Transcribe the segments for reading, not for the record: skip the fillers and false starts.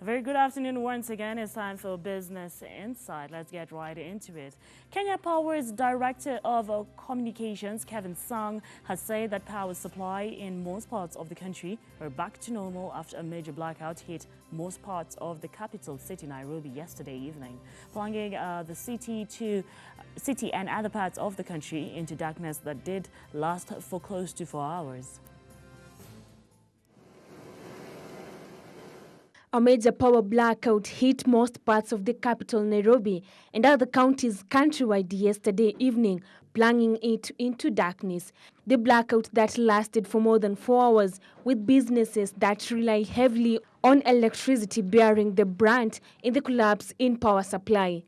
A very good afternoon once again. It's time for Business Insight. Let's get right into it. Kenya Power's Director of Communications, Kevin Sung, has said that power supply in most parts of the country are back to normal after a major blackout hit most parts of the capital city, Nairobi, yesterday evening, plunging the city and other parts of the country into darkness that did last for close to 4 hours. A major power blackout hit most parts of the capital, Nairobi, and other counties countrywide yesterday evening, plunging it into darkness. The blackout that lasted for more than 4 hours, with businesses that rely heavily on electricity bearing the brunt in the collapse in power supply.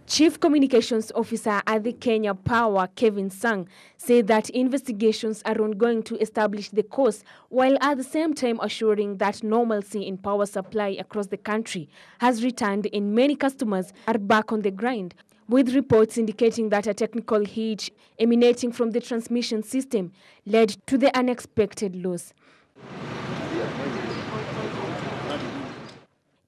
Chief Communications Officer at the Kenya Power, Kevin Sung, said that investigations are ongoing to establish the cause, while at the same time assuring that normalcy in power supply across the country has returned and many customers are back on the grind, with reports indicating that a technical hitch emanating from the transmission system led to the unexpected loss.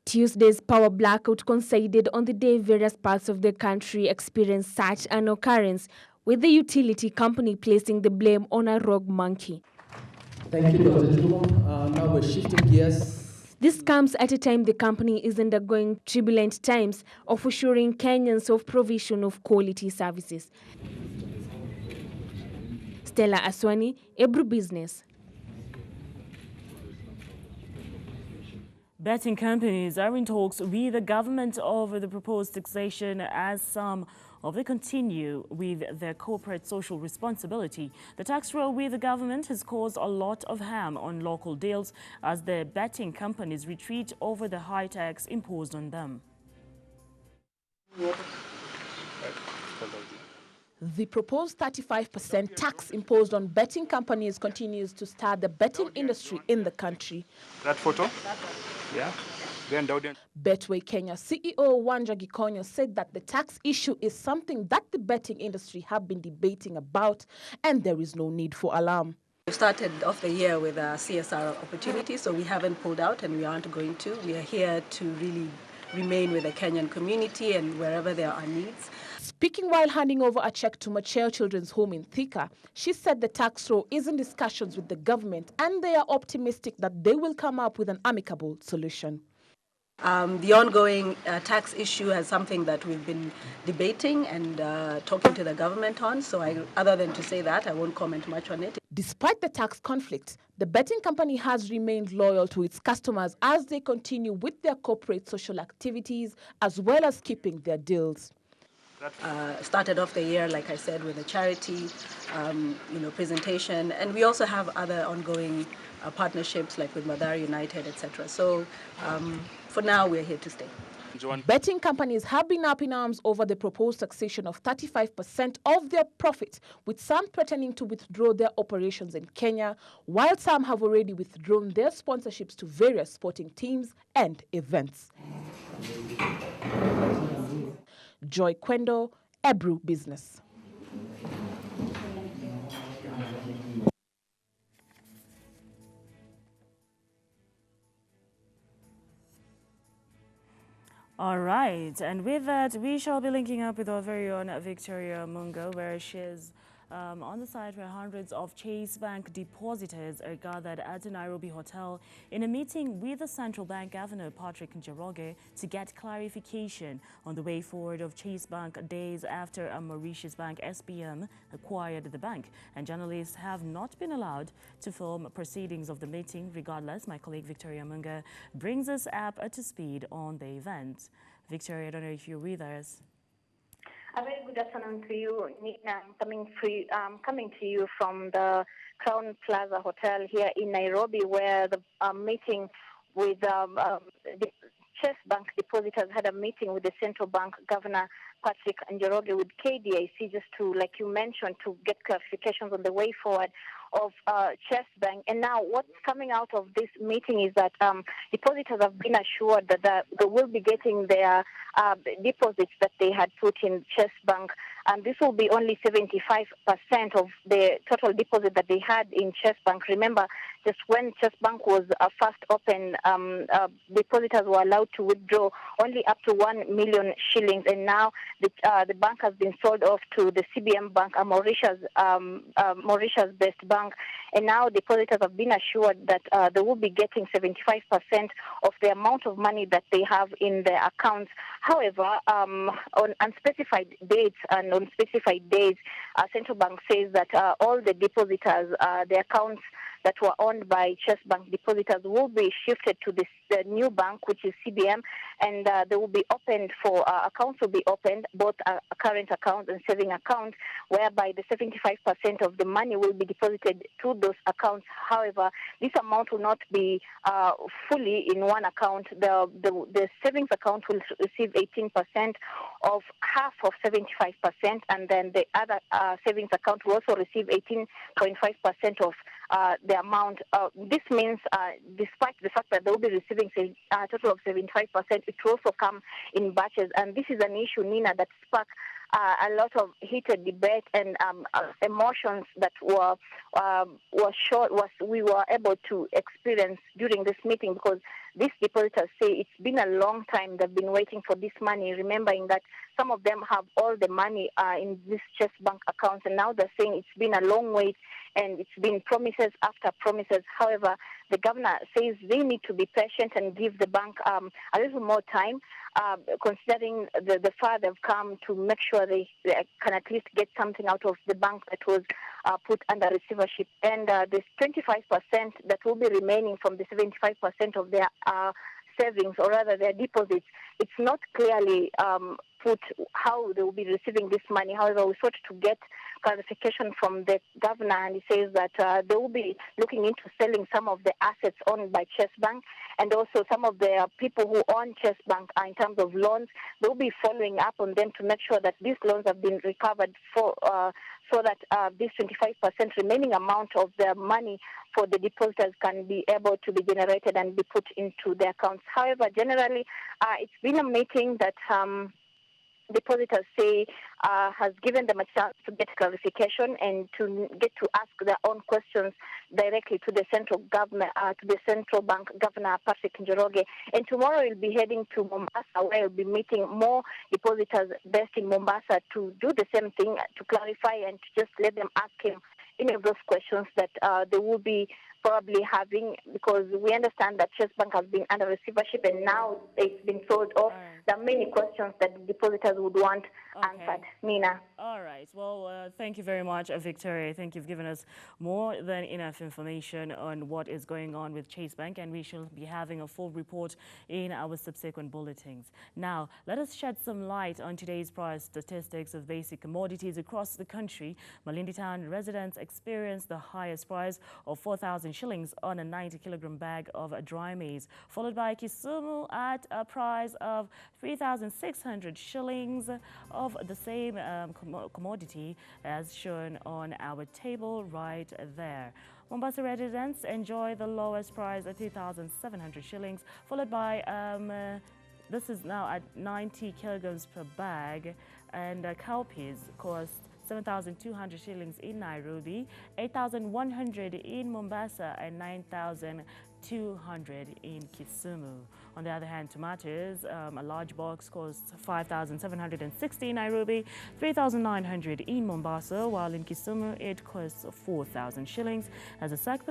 Tuesday's power blackout coincided on the day various parts of the country experienced such an occurrence, with the utility company placing the blame on a rogue monkey. Thank you, Dr. Juma. Now we're shifting gears. This comes at a time the company is undergoing turbulent times of assuring Kenyans of provision of quality services. Stella Aswani, Ebru Business. Betting companies are in talks with the government over the proposed taxation as some of them continue with their corporate social responsibility. The tax row with the government has caused a lot of harm on local deals as the betting companies retreat over the high tax imposed on them. The proposed 35% tax imposed on betting companies continues to stir the betting industry in the country. That photo? Yeah. Betway Kenya CEO Wanja Gikonyo said that the tax issue is something that the betting industry have been debating about and there is no need for alarm. We started off the year with a CSR opportunity, so we haven't pulled out and we aren't going to. We are here to really remain with the Kenyan community and wherever there are needs. Speaking while handing over a check to Machel Children's Home in Thika, she said the tax row is in discussions with the government and they are optimistic that they will come up with an amicable solution. The ongoing tax issue is something that we've been debating and talking to the government on, so other than to say that, I won't comment much on it. Despite the tax conflict, the betting company has remained loyal to its customers as they continue with their corporate social activities as well as keeping their deals. Started off the year, like I said, with a charity presentation, and we also have other ongoing partnerships like with Madari United, etc. So for now, we're here to stay. Betting companies have been up in arms over the proposed taxation of 35% of their profit, with some threatening to withdraw their operations in Kenya, while some have already withdrawn their sponsorships to various sporting teams and events. Joy Kwendo, Ebru Business. All right, and with that, we shall be linking up with our very own Victoria Mungo, where she is on the site where hundreds of Chase Bank depositors are gathered at a Nairobi hotel in a meeting with the Central Bank Governor Patrick Njoroge to get clarification on the way forward of Chase Bank days after a Mauritius Bank SPM acquired the bank. And journalists have not been allowed to film proceedings of the meeting. Regardless, my colleague Victoria Mungo brings us up to speed on the event. Victoria, I don't know if you're with us. A very good afternoon to you. Coming to you from the Crown Plaza Hotel here in Nairobi, where the meeting with the Chase Bank depositors had a meeting with the Central Bank Governor Patrick Njoroge with KDIC, just to, like you mentioned, to get clarifications on the way forward of Chase Bank. And now what's coming out of this meeting is that depositors have been assured that they will be getting their deposits that they had put in Chase Bank, and this will be only 75% of the total deposit that they had in Chase Bank. Remember, just when Chase Bank was first opened, depositors were allowed to withdraw only up to 1 million shillings, and now the bank has been sold off to the CBM Bank, a Mauritius-based bank, and now depositors have been assured that they will be getting 75% of the amount of money that they have in their accounts. However, on unspecified dates and on specified days, Central Bank says that all the depositors, the accounts that were owned by Chase Bank depositors will be shifted to the new bank, which is CBM, and they will be opened for accounts will be opened, both current accounts and saving accounts, whereby the 75% of the money will be deposited to those accounts. However, this amount will not be fully in one account. The savings account will receive 18% of half of 75%, and then the other savings account will also receive 18.5% of the amount. This means, despite the fact that they will be receiving a total of 75%, it will also come in batches. And this is an issue, Nina, that sparked a lot of heated debate and emotions that we were able to experience during this meeting, because these depositors say it's been a long time they've been waiting for this money, remembering that some of them have all the money in this Chase Bank accounts, and now they're saying it's been a long wait and it's been promises after promises. However, the governor says they need to be patient and give the bank a little more time, considering the far they've come, to make sure they can at least get something out of the bank that was put under receivership. And this 25% that will be remaining from the 75% of their savings, or rather their deposits, it's not clearly put how they will be receiving this money. However, we sought to get clarification from the governor, and he says that they will be looking into selling some of the assets owned by Chase Bank, and also some of the people who own Chase Bank in terms of loans. They will be following up on them to make sure that these loans have been recovered so that this 25% remaining amount of the money for the depositors can be able to be generated and be put into their accounts. However, generally, it's been a meeting that depositors say has given them a chance to get clarification and to get to ask their own questions directly to the central government, to the central bank governor, Patrick Njoroge. And tomorrow we'll be heading to Mombasa, where we'll be meeting more depositors based in Mombasa to do the same thing, to clarify and to just let them ask him any of those questions that they will be probably having, because we understand that Chase Bank has been under receivership and now it's been sold off. Right. There are many questions that the depositors would want answered. Nina. All right. Well, thank you very much, Victoria. I think you've given us more than enough information on what is going on with Chase Bank, and we shall be having a full report in our subsequent bulletins. Now, let us shed some light on today's price statistics of basic commodities across the country. Malindi Town residents experienced the highest price of 4,000 shillings on a 90-kilogram bag of dry maize, followed by Kisumu at a price of 3,600 shillings of the same commodity as shown on our table right there. Mombasa residents enjoy the lowest price at 3,700 shillings, followed by this is now at 90 kilograms per bag, and cowpeas cost 7,200 shillings in Nairobi, 8,100 in Mombasa, and 9,200 in Kisumu. On the other hand, tomatoes, a large box costs 5,760 in Nairobi, 3,900 in Mombasa, while in Kisumu it costs 4,000 shillings. As a sack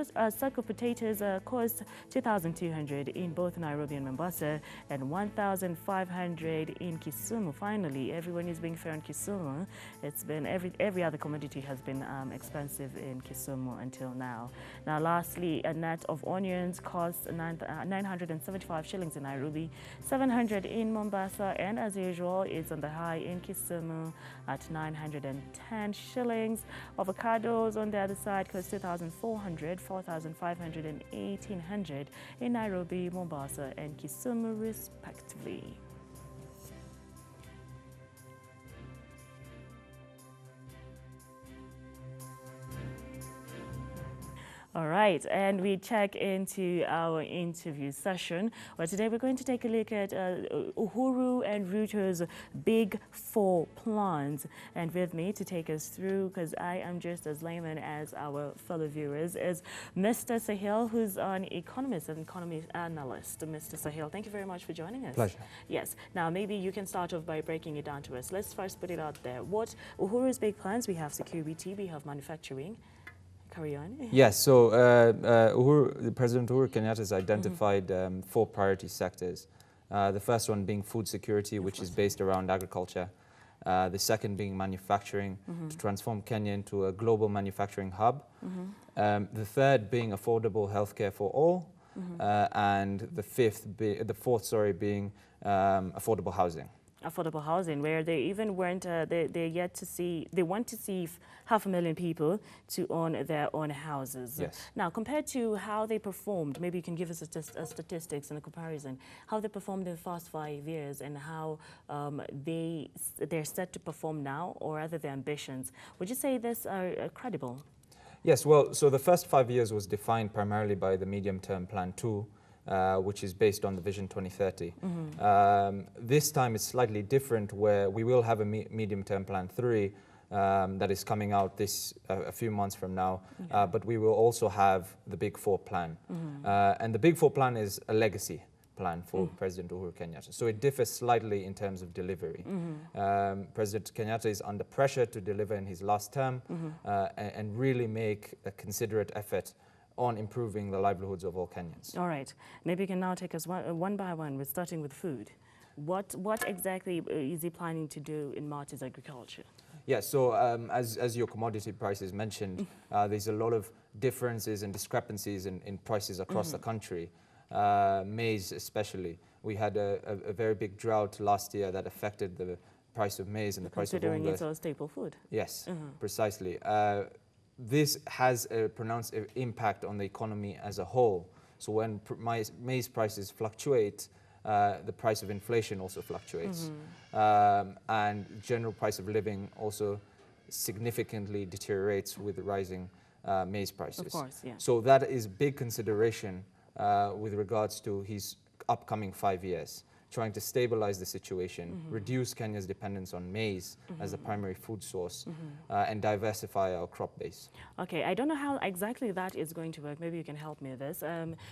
of potatoes costs 2,200 in both Nairobi and Mombasa, and 1,500 in Kisumu. Finally, everyone is being fair in Kisumu. It's been every other commodity has been expensive in Kisumu until now. Now, lastly, a net of onions costs 975 shillings in Nairobi, 700 in Mombasa, and as usual, it's on the high in Kisumu at 910 shillings. Avocados on the other side cost 2,400, 4,500, and 1,800 in Nairobi, Mombasa, and Kisumu, respectively. All right, and we check into our interview session, where today we're going to take a look at Uhuru and Ruto's Big Four plans. And with me to take us through, because I am just as layman as our fellow viewers, is Mr. Sahil, who's an economist and economy analyst. Mr. Sahil, thank you very much for joining us. Pleasure. Yes, now maybe you can start off by breaking it down to us. Let's first put it out there. What Uhuru's big plans? We have security, we have manufacturing. Carry on. Yes, so President Uhuru Kenyatta has identified 4 priority sectors. The first one being food security, which is based around agriculture. The second being manufacturing, to transform Kenya into a global manufacturing hub. The third being affordable healthcare for all. And the fourth being affordable housing. Affordable housing, where they even weren't, they want to see 500,000 people to own their own houses. Yes. Now, compared to how they performed, maybe you can give us a statistics and a comparison, how they performed in the past 5 years and how they're set to perform now, or rather their ambitions. Would you say this are credible? Yes, well, so the first 5 years was defined primarily by the medium-term plan 2, which is based on the Vision 2030. This time it's slightly different, where we will have a medium-term plan 3 that is coming out a few months from now, but we will also have the Big Four plan. And the Big Four plan is a legacy plan for President Uhuru Kenyatta. So it differs slightly in terms of delivery. President Kenyatta is under pressure to deliver in his last term and really make a considerate effort on improving the livelihoods of all Kenyans. All right. Maybe you can now take us one by one. We're starting with food. What exactly is he planning to do in Martin's agriculture? Yeah, so as your commodity prices mentioned, there's a lot of differences and discrepancies in prices across the country. Maize especially. We had a very big drought last year that affected the price of maize and the price of unga. Considering it's a staple food. Yes, precisely. This has a pronounced impact on the economy as a whole. So when maize prices fluctuate, the price of inflation also fluctuates. And general price of living also significantly deteriorates with the rising maize prices. Of course, yeah. So that is big consideration with regards to his upcoming 5 years, trying to stabilize the situation, reduce Kenya's dependence on maize as a primary food source, and diversify our crop base. Okay, I don't know how exactly that is going to work. Maybe you can help me with this.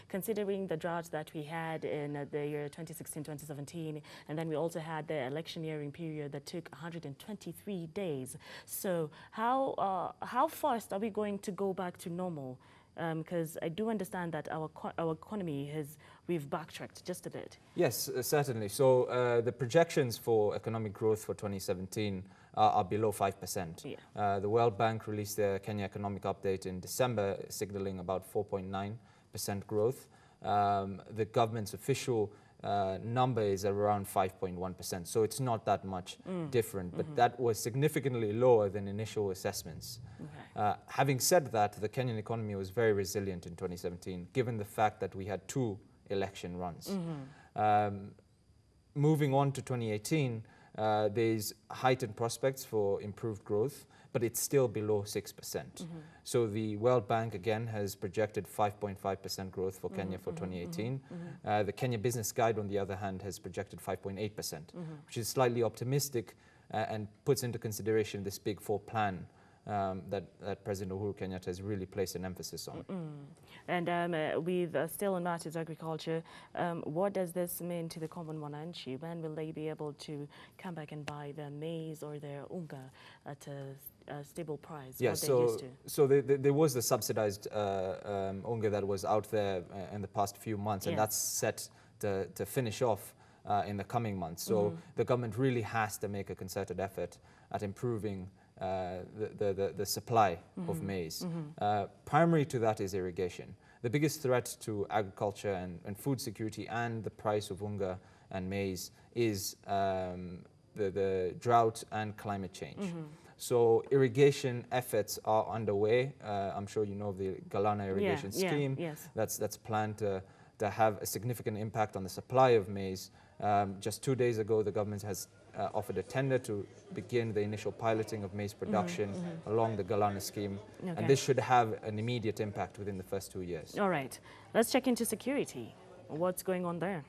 Considering the drought that we had in the year 2016-2017, and then we also had the electioneering period that took 123 days. So how fast are we going to go back to normal? Because I do understand that our economy we've backtracked just a bit. Yes, certainly. So the projections for economic growth for 2017 are below 5%. Yeah. The World Bank released their Kenya Economic Update in December, signaling about 4.9% growth. The government's official number is around 5.1%, so it's not that much different, but that was significantly lower than initial assessments. Okay. Having said that, the Kenyan economy was very resilient in 2017, given the fact that we had 2 election runs. Moving on to 2018, there's heightened prospects for improved growth, but it's still below 6%. So the World Bank, again, has projected 5.5% growth for Kenya for 2018. The Kenya Business Guide, on the other hand, has projected 5.8%, which is slightly optimistic and puts into consideration this Big Four plan that President Uhuru Kenyatta has really placed an emphasis on. And with still on Martin's agriculture, what does this mean to the common Mwananchi? When will they be able to come back and buy their maize or their unga at a stable price? Yes, so there was the subsidized unga that was out there in the past few months, and that's set to finish off in the coming months. So the government really has to make a concerted effort at improving the supply of maize. Primary to that is irrigation. The biggest threat to agriculture and food security and the price of unga and maize is the drought and climate change. So irrigation efforts are underway. I'm sure you know the Galana irrigation scheme. That's planned to have a significant impact on the supply of maize. Just 2 days ago, the government has offered a tender to begin the initial piloting of maize production along the Galana scheme. Okay. And this should have an immediate impact within the first 2 years. All right. Let's check into security. What's going on there?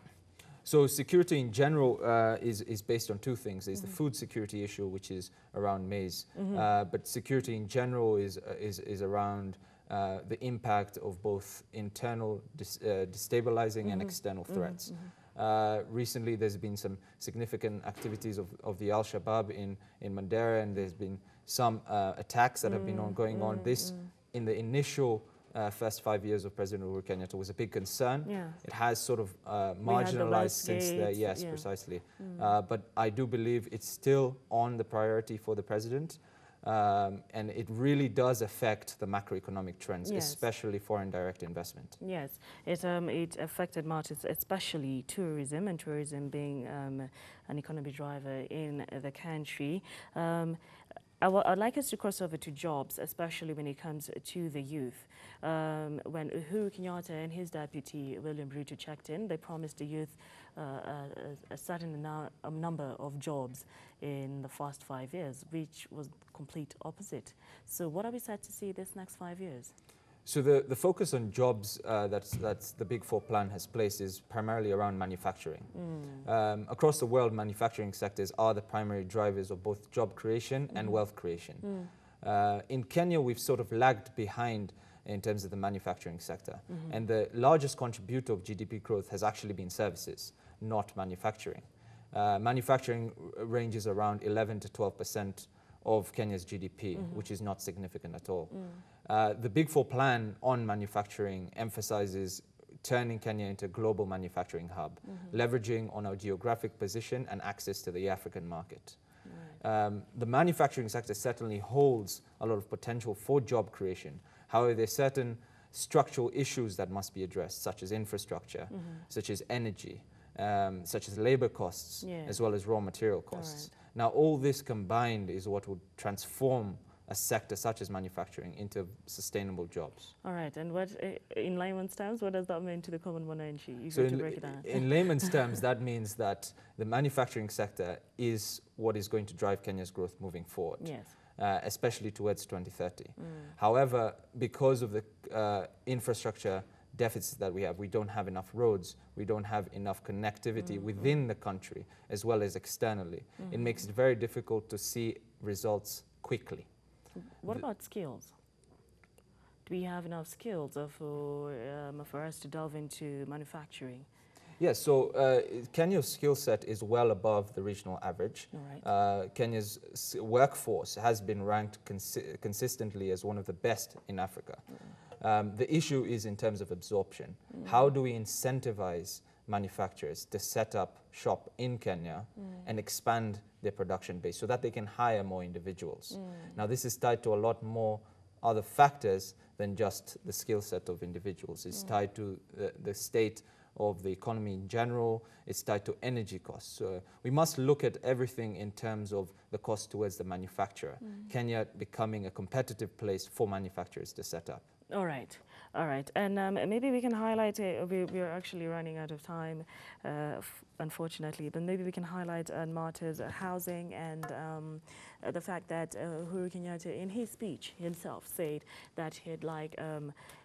So security in general is based on two things. There's the food security issue, which is around maize. But security in general is around the impact of both internal destabilizing and external threats. Recently, there's been some significant activities of the Al-Shabaab in Mandera, and there's been some attacks that have been going on. This, in the initial first 5 years of President Uhuru Kenyatta, was a big concern. Yeah. It has sort of marginalized since there. Yes, yeah. precisely. But I do believe it's still on the priority for the president. And it really does affect the macroeconomic trends, Yes. especially foreign direct investment. Yes, it affected markets, especially tourism, and tourism being an economy driver in the country. I'd like us to cross over to jobs, especially when it comes to the youth. When Uhuru Kenyatta and his deputy, William Ruto, checked in, they promised the youth a certain number of jobs in the first 5 years, which was complete opposite. So what are we set to see this next 5 years? So the focus on jobs that's the Big Four plan has placed is primarily around manufacturing. Across the world, manufacturing sectors are the primary drivers of both job creation and wealth creation. In Kenya, we've sort of lagged behind in terms of the manufacturing sector. And the largest contributor of GDP growth has actually been services, not manufacturing. Manufacturing ranges around 11 to 12% of Kenya's GDP, which is not significant at all. The Big Four plan on manufacturing emphasizes turning Kenya into a global manufacturing hub, leveraging on our geographic position and access to the African market. The manufacturing sector certainly holds a lot of potential for job creation. However, there are certain structural issues that must be addressed, such as infrastructure, such as energy, such as labor costs, as well as raw material costs. Now, all this combined is what would transform a sector such as manufacturing into sustainable jobs. All right, and what, in layman's terms, what does that mean to the common Mwananchi? You So got to break it down. in layman's terms, that means that the manufacturing sector is what is going to drive Kenya's growth moving forward. Yes. Especially towards 2030. However, because of the infrastructure deficits that we have, we don't have enough roads, we don't have enough connectivity within the country as well as externally. It makes it very difficult to see results quickly. What about skills? Do we have enough skills for us to delve into manufacturing? Yes, so Kenya's skill set is well above the regional average. Right. Kenya's workforce has been ranked consistently as one of the best in Africa. The issue is in terms of absorption. How do we incentivize manufacturers to set up shop in Kenya and expand their production base so that they can hire more individuals? Now, this is tied to a lot more other factors than just the skill set of individuals. It's tied to the state of the economy in general. It's tied to energy costs. So we must look at everything in terms of the cost towards the manufacturer. Kenya becoming a competitive place for manufacturers to set up. All right, and maybe we can highlight, we're actually running out of time, unfortunately, but maybe we can highlight Marta's housing and the fact that Uhuru Kenyatta, in his speech himself, said that he'd like,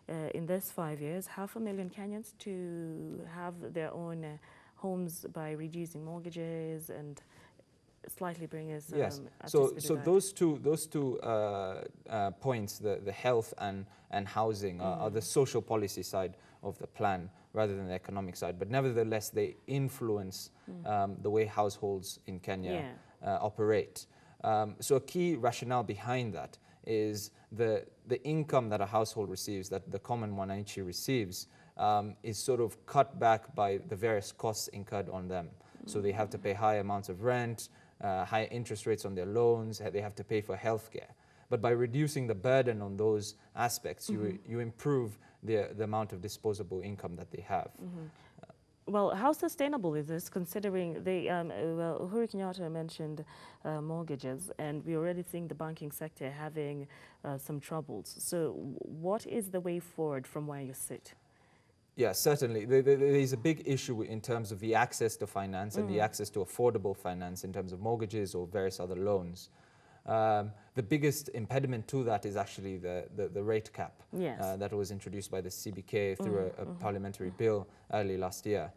in this 5 years, 500,000 Kenyans to have their own homes by reducing mortgages and slightly bring us yes. up So to speed with those two points, the health and housing, are the social policy side of the plan rather than the economic side. But nevertheless, they influence the way households in Kenya operate. So a key rationale behind that is the income that a household receives, that the common Mwananchi receives, is sort of cut back by the various costs incurred on them. So they have to pay high amounts of rent, higher interest rates on their loans, they have to pay for healthcare. But by reducing the burden on those aspects, you improve the amount of disposable income that they have. Well, how sustainable is this, considering Uhuru Kenyatta mentioned mortgages, and we're already seeing the banking sector having some troubles. So what is the way forward from where you sit? Yeah, certainly. There is a big issue in terms of the access to finance and the access to affordable finance in terms of mortgages or various other loans. The biggest impediment to that is actually the rate cap that was introduced by the CBK through a parliamentary bill early last year.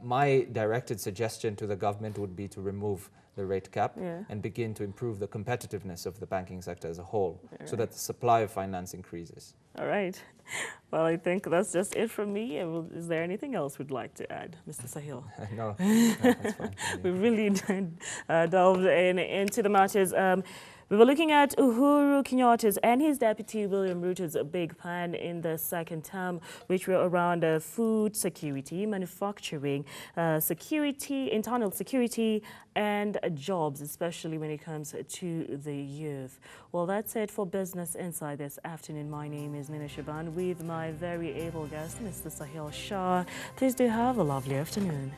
My directed suggestion to the government would be to remove the rate cap and begin to improve the competitiveness of the banking sector as a whole so that the supply of finance increases. All right. Well, I think that's just it from me. Is there anything else we'd like to add, Mr. Sahil? No, that's fine. We really delved into the matters. We were looking at Uhuru Kenyatta's and his deputy William Ruto's big plan in the second term, which were around food security, manufacturing, security, internal security, and jobs, especially when it comes to the youth. Well, that's it for Business Insight this afternoon. My name is Nina Shaban with my very able guest, Mr. Sahil Shah. Please do have a lovely afternoon.